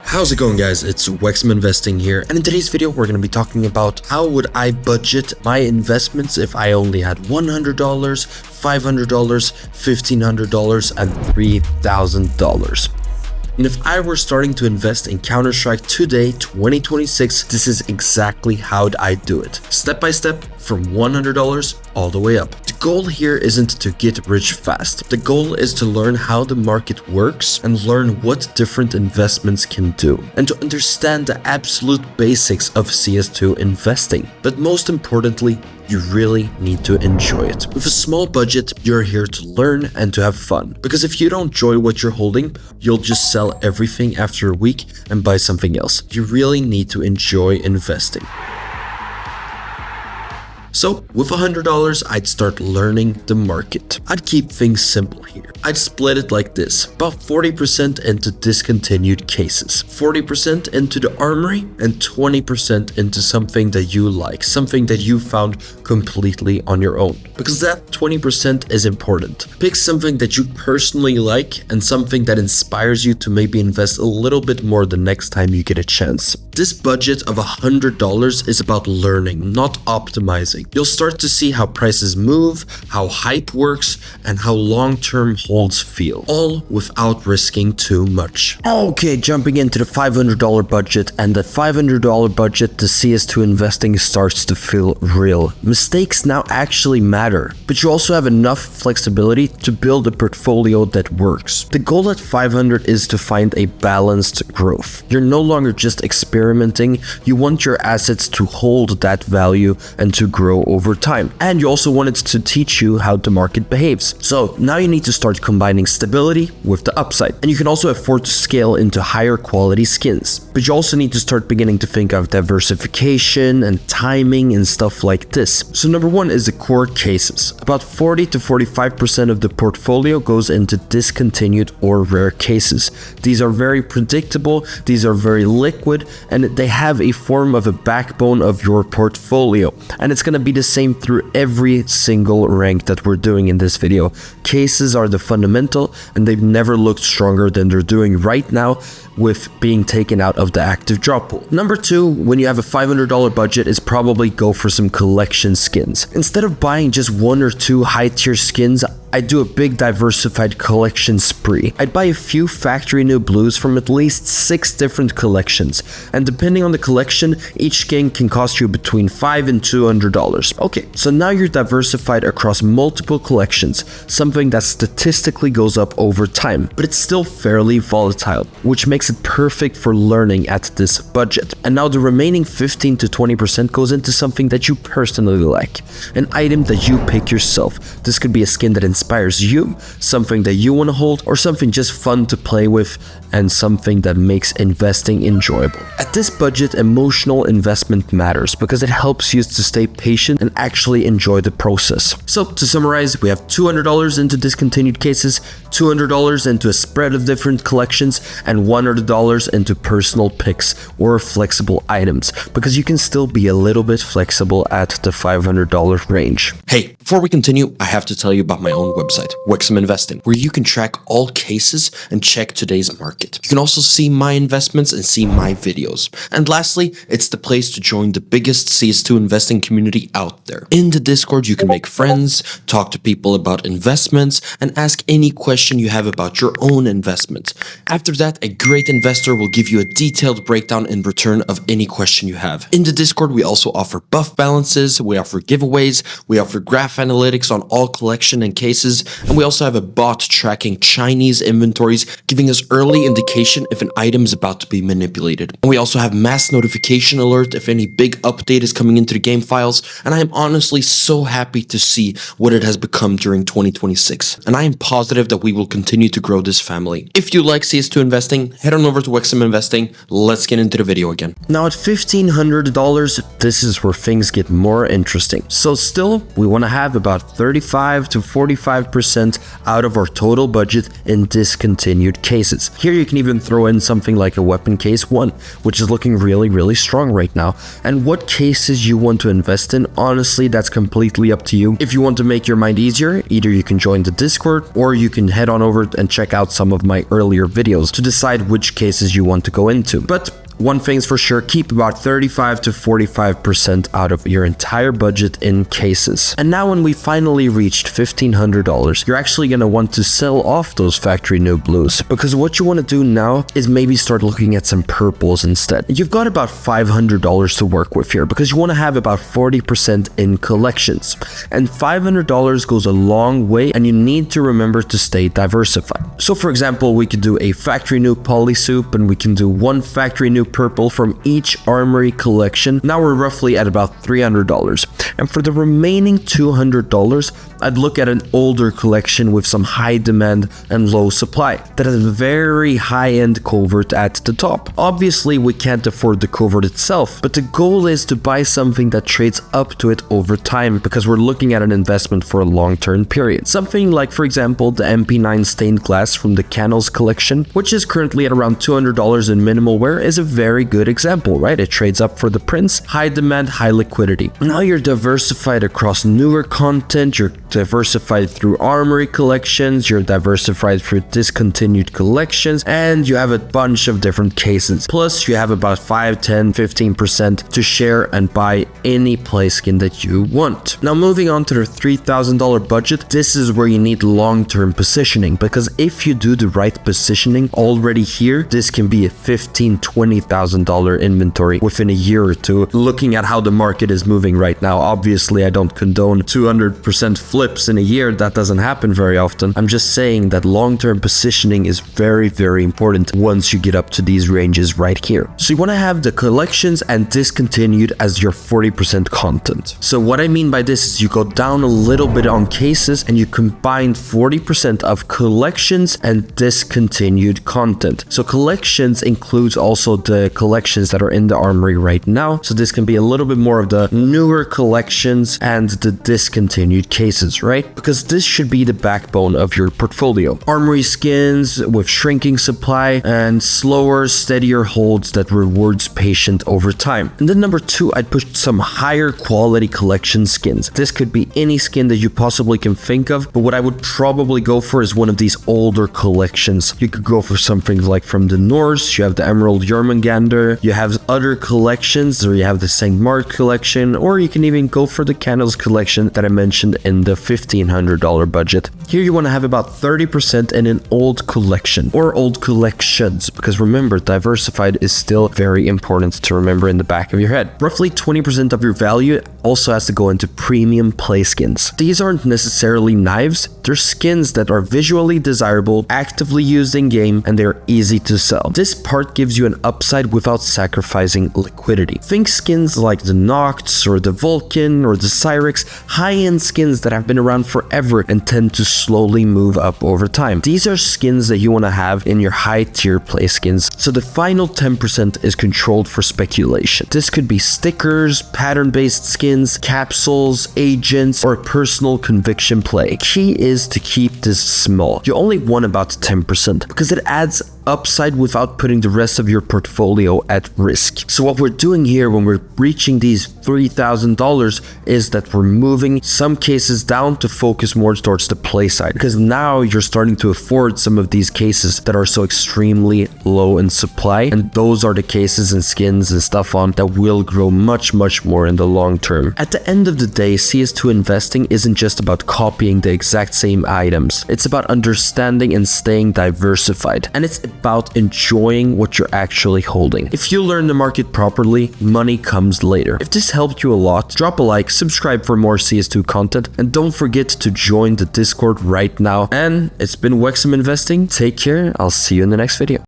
How's it going, guys? It's Wexxim Investing here, and in today's video we're going to be talking about how would I budget my investments if I only had $100, $500, $1,500, and $3,000. And if I were starting to invest in Counter-Strike today, 2026, this is exactly how I do it. Step by step, from $100 all the way up. The goal here isn't to get rich fast. The goal is to learn how the market works and learn what different investments can do, and to understand the absolute basics of CS2 investing. But most importantly, you really need to enjoy it. With a small budget, you're here to learn and to have fun. Because if you don't enjoy what you're holding, you'll just sell everything after a week and buy something else. You really need to enjoy investing. So with $100, I'd start learning the market. I'd keep things simple here. I'd split it like this: about 40% into discontinued cases, 40% into the armory, and 20% into something that you like, something that you found completely on your own. Because that 20% is important. Pick something that you personally like and something that inspires you to maybe invest a little bit more the next time you get a chance. This budget of $100 is about learning, not optimizing. You'll start to see how prices move, how hype works, and how long-term holds feel, all without risking too much. Okay, jumping into the $500 budget, and the $500 budget, the CS2 investing starts to feel real. Mistakes now actually matter, but you also have enough flexibility to build a portfolio that works. The goal at 500 is to find a balanced growth. You're no longer just experimenting, you want your assets to hold that value and to grow over time. And you also want it to teach you how the market behaves. So now you need to start combining stability with the upside. And you can also afford to scale into higher quality skins. But you also need to start beginning to think of diversification and timing and stuff like this. So number one is the core cases. About 40 to 45% of the portfolio goes into discontinued or rare cases. These are very predictable, these are very liquid, and they have a form of a backbone of your portfolio. And it's going to be the same through every single rank that we're doing in this video. Cases are the fundamental, and they've never looked stronger than they're doing right now with being taken out of the active drop pool. Number two, when you have a $500 budget, is probably go for some collection skins. Instead of buying just one or two high-tier skins, I'd do a big diversified collection spree. I'd buy a few factory new blues from at least 6 different collections, and depending on the collection, each skin can cost you between $5 and $200. Okay, so now you're diversified across multiple collections, something that statistically goes up over time, but it's still fairly volatile, which makes it perfect for learning at this budget. And now the remaining 15 to 20% goes into something that you personally like, an item that you pick yourself. This could be a skin that inspires you, something that you want to hold, or something just fun to play with, and something that makes investing enjoyable. At this budget, emotional investment matters because it helps you to stay patient and actually enjoy the process. So to summarize, we have $200 into discontinued cases, $200 into a spread of different collections, and $100 into personal picks or flexible items, because you can still be a little bit flexible at the $500 range. Hey, before we continue, I have to tell you about my own website, Wexxim Investing, where you can track all cases and check today's market. You can also see my investments and see my videos. And lastly, it's the place to join the biggest CS2 investing community out there. In the Discord, you can make friends, talk to people about investments, and ask any question you have about your own investments. After that, a great investor will give you a detailed breakdown in return of any question you have. In the Discord, we also offer buff balances, we offer giveaways, we offer graph analytics on all collection and cases, and we also have a bot tracking Chinese inventories, giving us early indication if an item is about to be manipulated. And we also have mass notification alert if any big update is coming into the game files, and I am honestly so happy to see what it has become during 2026, and I am positive that we will continue to grow this family. If you like CS2 investing, head on over to Wexxim Investing. Let's get into the video again. Now at $1,500, this is where things get more interesting. So still, we want to have about 35 to 45 45% out of our total budget in discontinued cases. Here you can even throw in something like a weapon case 1, which is looking really strong right now. And what cases you want to invest in, honestly, that's completely up to you. If you want to make your mind easier, either you can join the Discord or you can head on over and check out some of my earlier videos to decide which cases you want to go into. But one thing's for sure, keep about 35 to 45% out of your entire budget in cases. And now when we finally reached $1,500, you're actually going to want to sell off those factory new blues, because what you want to do now is maybe start looking at some purples instead. You've got about $500 to work with here, because you want to have about 40% in collections. And $500 goes a long way, and you need to remember to stay diversified. So for example, we could do a factory new poly soup, and we can do one factory new purple from each armory collection. Now we're roughly at about $300. And for the remaining $200, I'd look at an older collection with some high demand and low supply that has a very high-end covert at the top. Obviously, we can't afford the covert itself, but the goal is to buy something that trades up to it over time, because we're looking at an investment for a long-term period. Something like, for example, the MP9 stained glass from the Canals collection, which is currently at around $200 in minimal wear, is a very good example, right? It trades up for the prints, high demand, high liquidity. Now you're diversified across newer content, you're diversified through armory collections, you're diversified through discontinued collections, and you have a bunch of different cases. Plus, you have about 5, 10, 15% to share and buy any play skin that you want. Now moving on to the $3,000 budget, this is where you need long-term positioning, because if you do the right positioning already here, this can be a $15,000, $20,000 inventory within a year or two, looking at how the market is moving right now. Obviously, I don't condone 200% flips in a year. That doesn't happen very often. I'm just saying that long-term positioning is very important once you get up to these ranges right here. So you want to have the collections and discontinued as your 40% content. So what I mean by this is you go down a little bit on cases and you combine 40% of collections and discontinued content. So collections includes also the collections that are in the armory right now. So this can be a little bit more of the newer collections and the discontinued cases, right? Because this should be the backbone of your portfolio. Armory skins with shrinking supply and slower, steadier holds that rewards patient over time. And then number 2, I'd push some higher quality collection skins. This could be any skin that you possibly can think of, but what I would probably go for is one of these older collections. You could go for something like from the Norse, you have the Emerald Jormungandr, you have other collections, or you have the St. Mark collection, or you can even go for the Canals collection that I mentioned in the $1,500 budget. Here you want to have about 30% in an old collection or old collections, because remember, diversified is still very important to remember in the back of your head. Roughly 20% of your value also has to go into premium play skins. These aren't necessarily knives, they're skins that are visually desirable, actively used in game, and they're easy to sell. This part gives you an upside without sacrificing liquidity. Think skins like the Nocts or the Vulcan or the Cyrex, high-end skins that have been around forever and tend to slowly move up over time. These are skins that you want to have in your high-tier play skins, so the final 10% is controlled for speculation. This could be stickers, pattern-based skins, capsules, agents, or personal conviction play. Key is to keep this small. You only want about 10% because it adds upside without putting the rest of your portfolio at risk. So what we're doing here when we're reaching these $3,000 is that we're moving some cases down to focus more towards the play side, because now you're starting to afford some of these cases that are so extremely low in supply, and those are the cases and skins and stuff on that will grow much more in the long term. At the end of the day, CS2 investing isn't just about copying the exact same items. It's about understanding and staying diversified, and it's about enjoying what you're actually holding. If you learn the market properly, money comes later. If this helped you a lot, drop a like, subscribe for more CS2 content, and don't forget to join the Discord right now. And it's been Wexxim Investing. Take care. I'll see you in the next video.